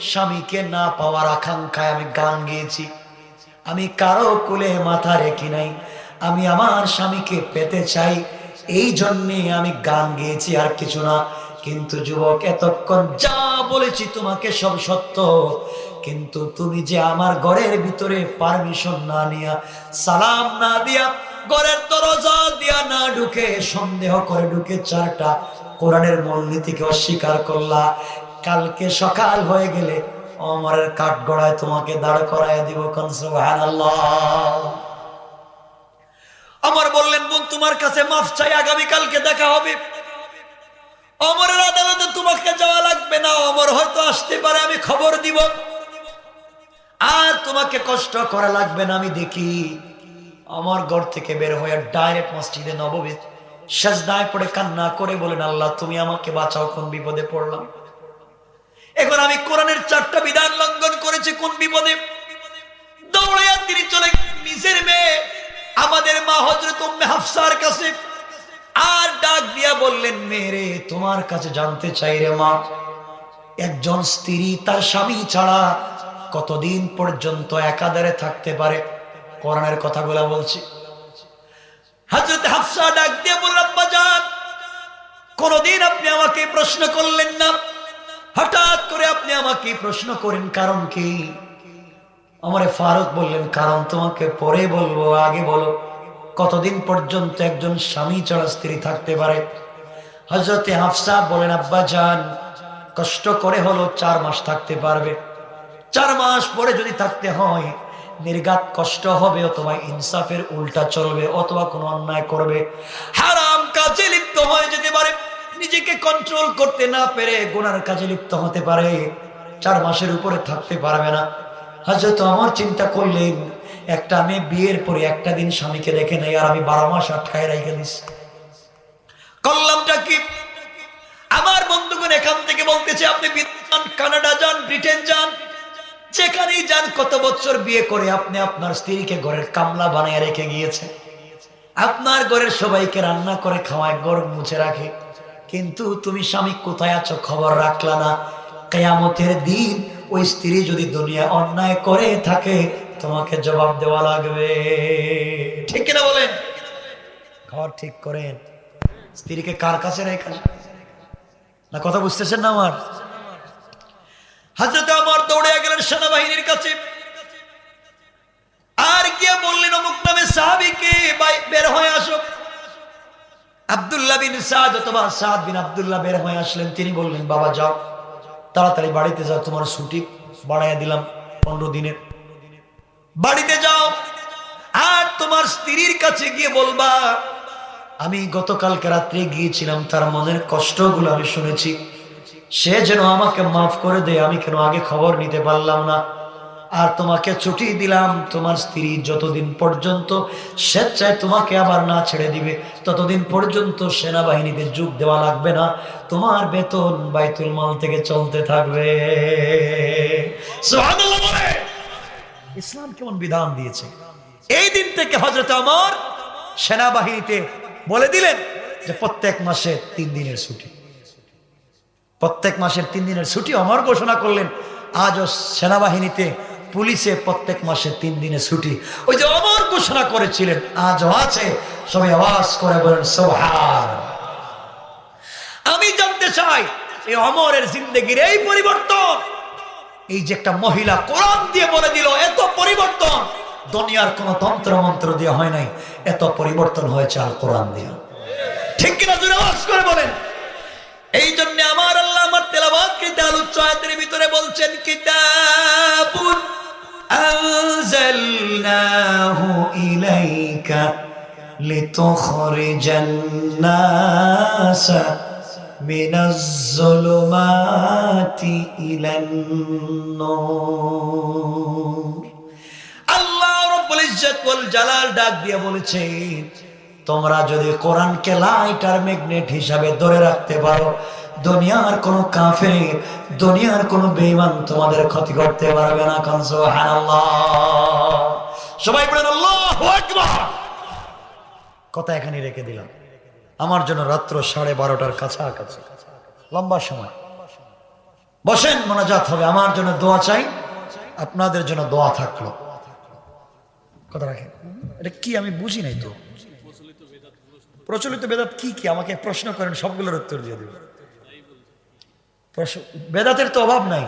স্বামীকে না পাওয়ার আকাঙ্ক্ষায় আমি গান গেয়েছি। আমি কারো কোলে মাথা রেখি নাই, আমি আমার স্বামীকে পেতে চাই, এই জন্যে আমি গান গেয়েছি, আর কিছু না। কিন্তু যুবক, এতক্ষণ যা বলেছি তোমাকে সব সত্য, কিন্তু তুমি যে আমার ঘরের ভিতরে পারমিশন না নিয়া, সালাম না দিয়া, ঘরের দরজা দিয়া না ঢুকে, সন্দেহ করে ঢুকে 4টা কোরআনের মূলনীতিকে অস্বীকার করলা, কালকে সকাল হয়ে গেলে ওমরের কাঠগড়ায় তোমাকে দাঁড় করাইয়া দিব। সুবহানাল্লাহ। ওমর বললেন, বোন তোমার কাছে মাফ চাই, আগামী কালকে দেখা হবে। ওমরের আদালতে তোমাকে যাওয়া লাগবে না, ওমর হয়তো আসতে পারে, আমি খবর দিব, আর তোমাকে কষ্ট করা লাগবে না। আমি দেখি আমার ঘর থেকে বের হয়ে ডাইরেক্ট মসজিদে নববী সিজদায় পড়ে কান্না করে বলেন, আল্লাহ তুমি আমাকে বাঁচাও, কোন বিপদে পড়লাম। এখন আমি কোরআনের 4টা বিধান লঙ্ঘন করেছি, কোন বিপদে। দৌড়াইয়া তিনি চলে নিজের মেয়ে আমাদের মা হযরত উম্মে হাফসার কাছে, আর ডাক দিয়া বললেন, মেরে তোমার কাছে জানতে চাই রে মা, একজন স্ত্রী তার স্বামী ছাড়া কতদিন পর্যন্ত একাধারে থাকতে পারে? কোরআনের কথাগুলো বলছি। হযরত হাফসা ডাক দিয়ে বললেন, আব্বা জান, কোনদিন আপনি আমাকে প্রশ্ন করলেন না, হঠাৎ করে আপনি আমাকে প্রশ্ন করেন, কারণ কি? আমারে ফারুক বললেন, কারণ তোমাকে পরে বলবো, আগে বলো কতদিন পর্যন্ত একজন স্বামী ছাড়া স্ত্রী থাকতে পারে? হযরত হাফসা বলেন, আব্বা জান, কষ্ট করে হলো 4 মাস থাকতে পারবে। 4 মাস পরে যদি থাকতে হয়, নির্ঘাত কষ্ট হবে, অথবা ইনসাফের উল্টা চলবে, অথবা কোনো অন্যায় করবে, হারাম কাজে লিপ্ত হয়ে যেতে পারে, নিজেকে কন্ট্রোল করতে না পেরে গুনার কাজে লিপ্ত হতে পারে, 4 মাসের উপরে থাকতে পারবে না। হযরত ওমর চিন্তা করলেন, একটা মেয়ে বিয়ের পরে একটা দিন স্বামীকে দেখে নেই, আর আমি 12 মাস আটকায় রেখে দিচ্ছি, করলামটা কি? আমার বন্ধুগণ এখান থেকে বলতেছে, আপনি যান, কানাডা যান, ব্রিটেন যান, যেখানেই যান, কত বছর বিয়ে করে আপনি আপনার স্ত্রীকে ঘরের কামলা বানিয়ে রেখে গিয়েছে, আপনার ঘরের সবাইকে রান্না করে খাওয়ায়, ঘর মুছে রাখে, কিন্তু তুমি স্বামী কোথায় আছো খবর রাখলা না। কিয়ামতের দিন ওই স্ত্রী যদি দুনিয়া অন্যায় করে থাকে, তোমাকে জবাব দেওয়া লাগবে। ঠিক কিনা বলেন? ঘর ঠিক করেন, স্ত্রীকে কার কাছে রেখে, না কথা বুঝতেছেন না আমার? হযরত ওমর দৌড়ে গেলেন সেনাবাহিনীর কাছে, আর গিয়ে বললেন, অমুক নামে সাহাবীকে বের হয়ে আসো। আব্দুল্লাহ বিন সাদ অথবা সাদ বিন আব্দুল্লাহ বের হয়ে আসলেন। তিনি বললেন, বাবা যাও, তাড়াতাড়ি বাড়িতে যাও, তোমার ছুটি বাড়াইয়া দিলাম 15 দিনের, বাড়িতে যাও, আর তোমার স্ত্রীর কাছে গিয়ে বলবা, আমি গতকালকে রাত্রে গিয়েছিলাম, তার মনের কষ্টগুলো আমি শুনেছি, সে যেন আমাকে মাফ করে দেয়, আমি কেন আগে খবর নিতে পারলাম না। আর তোমাকে ছুটি দিলাম, তোমার স্ত্রী যতদিন পর্যন্ত স্বেচ্ছায় তোমাকে আবার না ছেড়ে দিবে, ততদিন পর্যন্ত সেনাবাহিনীতে যোগ দেওয়া লাগবে না, তোমার বেতন বাইতুল মাল থেকে চলতে থাকবে। সুবহানাল্লাহ বলে। ইসলাম কেমন বিধান দিয়েছে! এই দিন থেকে হযরত ওমর সেনাবাহিনীতে বলে দিলেন যে প্রত্যেক মাসে 3 দিনের ছুটি, প্রত্যেক মাসের 3 দিনের ছুটি ওমর ঘোষণা করলেন। আজও সেনাবাহিনীতে পুলিশে প্রত্যেক মাসে 3 দিনের ছুটি, ওই যে ওমর ঘোষণা করেছিলেন আজও আছে। সবাই আওয়াজ করে বলেন সুবহান। আমি জানতে চাই এই ওমরের জিন্দেগির এই পরিবর্তন, এই যে একটা মহিলা কোরআন দিয়ে বলে দিল, এত পরিবর্তন দুনিয়ার কোন তন্ত্র মন্ত্র দিয়ে হয় নাই, এত পরিবর্তন হয়েছে আল কোরআন দিয়ে। ঠিক কিনা জোরে আওয়াজ করে বলেন। এই জন্য আমার আল্লাহ আমার তেলাওয়াতকৃত আলোচ্য আয়াতের ভিতরে বলছেন কিতাবুন আনজালনাহু ইলাইকা লিতুখরিজান নাসা মিনাজ যুলুমাতি ইলান নূর। আল্লাহ রাব্বুল ইজ্জত ওয়াল জালাল ডাক দিয়ে বলেছেন, তোমরা যদি কোরআনকে লাইটার ম্যাগনেট হিসাবে ধরে রাখতে পারো, দুনিয়ার কোন কাফের, দুনিয়ার কোন বেঈমান তোমাদের ক্ষতি করতে পারবে না। কান সুবহানাল্লাহ। সবাই বলেন আল্লাহু আকবার। কথা এখানে রেখে দিলাম। আমার জন্য রাত্র 12:30টার কাছাকাছি, লম্বা সময়। বসেন, মোনাজাত হবে। আমার জন্য দোয়া চাই, আপনাদের জন্য দোয়া থাকলো। কথা রাখেন। এটা কি আমি বুঝি নাই তো। প্রচলিত বেদাত কি কি আমাকে প্রশ্ন করেন, সবগুলোর উত্তর দিয়ে দেব। বেদাতের তো অভাব নাই।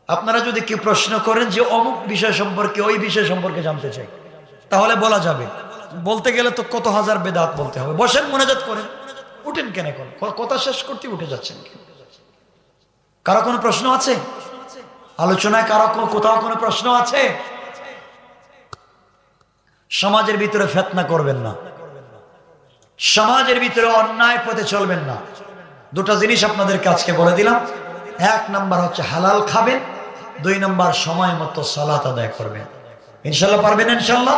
আপনারা যদি কেউ প্রশ্ন করেন যে অমুক বিষয় সম্পর্কে, ওই বিষয় সম্পর্কে জানতে চাই, তাহলে বলা যাবে। বলতে গেলে তো কত হাজার বেদাত বলতে হবে। বসেন, মোনাজাত করেন। উঠেন কেন? এখন কথা শেষ করতে উঠে যাচ্ছেন। কারো কোনো প্রশ্ন আছে? আলোচনায় কারো কোথাও কোনো প্রশ্ন আছে? সমাজের ভিতরে ফিতনা করবেন না, সমাজের ভিতরে অন্যায় পথে চলবেন না। দুটো জিনিস আপনাদেরকে আজকে বলে দিলাম। 1 নাম্বার হচ্ছে হালাল খাবেন, 2 নাম্বার সময় মতো সালাত আদায় করবেন। ইনশাআল্লাহ পারবেন? ইনশাআল্লাহ।